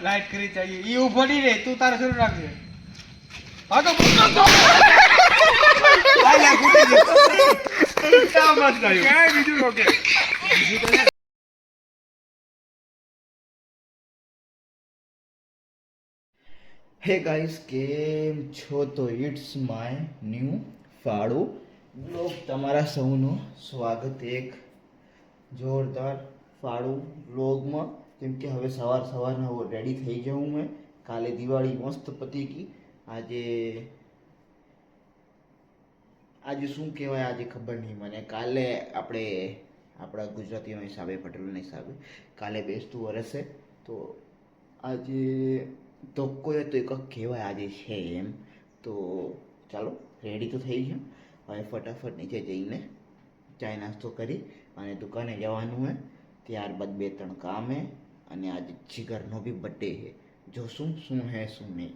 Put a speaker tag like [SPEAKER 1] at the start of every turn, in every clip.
[SPEAKER 1] light કરી चाहिए ये ऊपरी रे तू तार शुरू रख दे हां तो आई ला फूटी क्या मत करियो क्या बीजू लोके
[SPEAKER 2] हे गाइस केम छो तो इट्स माय न्यू फाड़ू ब्लॉग तमारा सौनो स्वागत एक जोरदार फाड़ू ब्लॉग में केम के हवे सवार सवार में वो रेडी थई गयो हूँ मैं काले दिवाળી मस्त पती की આજે શું કહેવાય આજે ખબર નહીં મને કાલે આપણે આપણા ગુજરાતીઓના હિસાબે પટેલોના હિસાબે કાલે બેસતું વરસ છે તો આજે તો કોઈ તો એક કહેવાય આજે છે એમ તો ચાલો રેડી તો થઈ ગયો હવે ફટાફટ નીચે જઈને ચાય નાસ્તો કરી અને દુકાને જવાનું હોય ત્યારબાદ 2-3 કામ હે અને આજે જીગરનો બી બર્થડે છે જોશું શું હે શું નહીં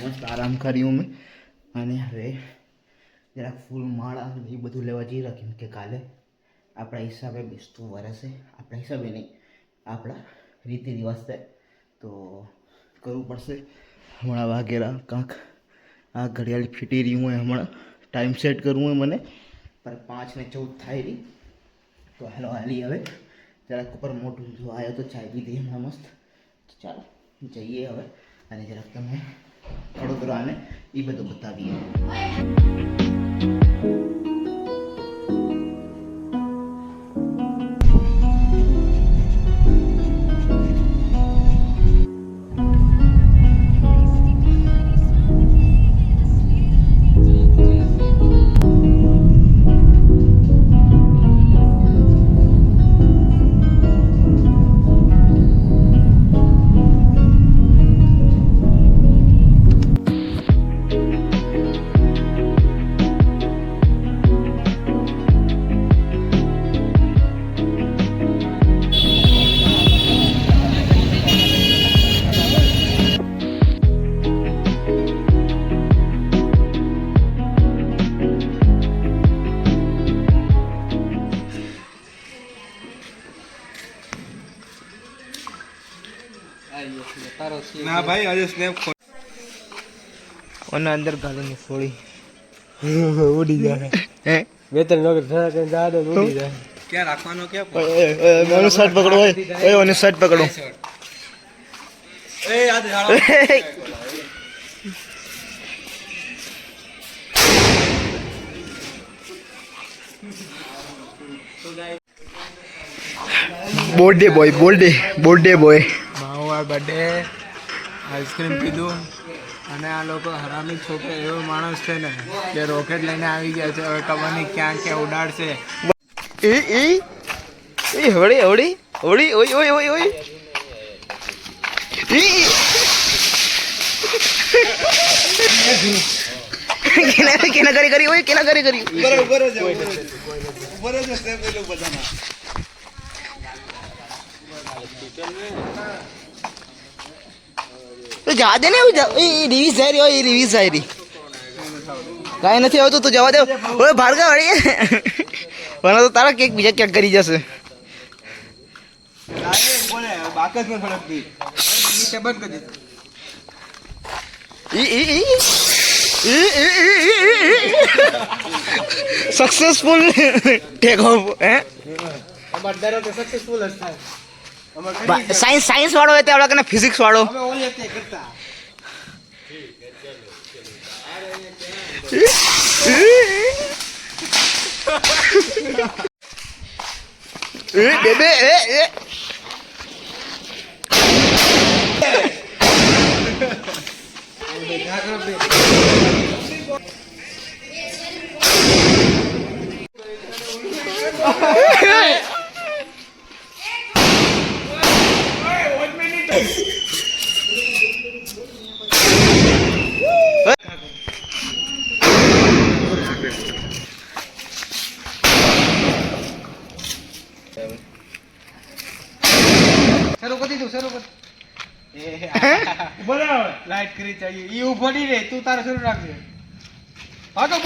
[SPEAKER 2] मस्त आराम करी मैं અને હવે જરાક ફૂલ માળા એ બધું લેવા જઈ રાખીમ કે કાલે આપણા હિસાબે બેસતું વરસે આપણા હિસાબે નહીં આપણા રીતિ રિવાજ છે તો કરવું પડશે હમણાં વાગેરા કાંક આ ઘડિયાળ ફીટી રહી હું હમણાં ટાઈમ સેટ કરવું હોય મને પર 5:14 થાય રહી તો હાલો હાલી હવે જરાક ઉપર મોટું જો આવ્યો તો ચાય પીધી હમણાં મસ્ત ચાલો જઈએ હવે અને જરાક તમે વડોદરાને એ બધું બતાવીએ
[SPEAKER 1] ना भाई आज स्नैप
[SPEAKER 2] और अंदर गालेंगे थोड़ी
[SPEAKER 1] उड़ी जाए
[SPEAKER 2] हैं
[SPEAKER 1] वेतन नगर थोड़ा कहीं जा दो उड़ी जाए क्या रखवानो क्या
[SPEAKER 2] मैंने शर्ट पकड़ो ओए ओने शर्ट पकड़ो
[SPEAKER 1] ए याद
[SPEAKER 2] बर्थडे बॉय
[SPEAKER 1] મારો બર્થડે આઈસ્ક્રીમ પીધું અને આ લોકો હરામી છોકરા એવો માણસ છે ને કે રોકેટ લઈને આવી ગયા છે હવે ખબર નહીં ક્યાં ક્યાં ઉડાડશે
[SPEAKER 2] એ હવડી હવડી હવડી ઓય ઓય ઓય ઓય કેના કરી ઓય કેના કરી
[SPEAKER 1] બરોબર જ છે પેલો બધાના
[SPEAKER 2] तो जा दे ने रिवीज है रे रिवीज है री કાંઈ નથી આવતું તો જવા દે ઓય ભાર્ગવ હળી વના તો તારા કેક બીજા ક્યાંક કરી જશે
[SPEAKER 1] બોલે બાકસ માં થોડક દી નીચે બંધ કરી દે
[SPEAKER 2] सक्सेसफुल टेक ऑफ है
[SPEAKER 1] बर्थडे तो सक्सेसफुल है
[SPEAKER 2] સાયન્સ વાળો હોય તે આપણે કને ફિઝિક્સ વાળો બેબે
[SPEAKER 1] શરૂ કરી દીધું શરૂ કર બરાબર લાઈટ કરી ચાહીએ ઈ ઉભો નહીં રે તું તારે શરૂ રાખજે હા તો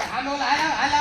[SPEAKER 1] હાલો હાલો હાલો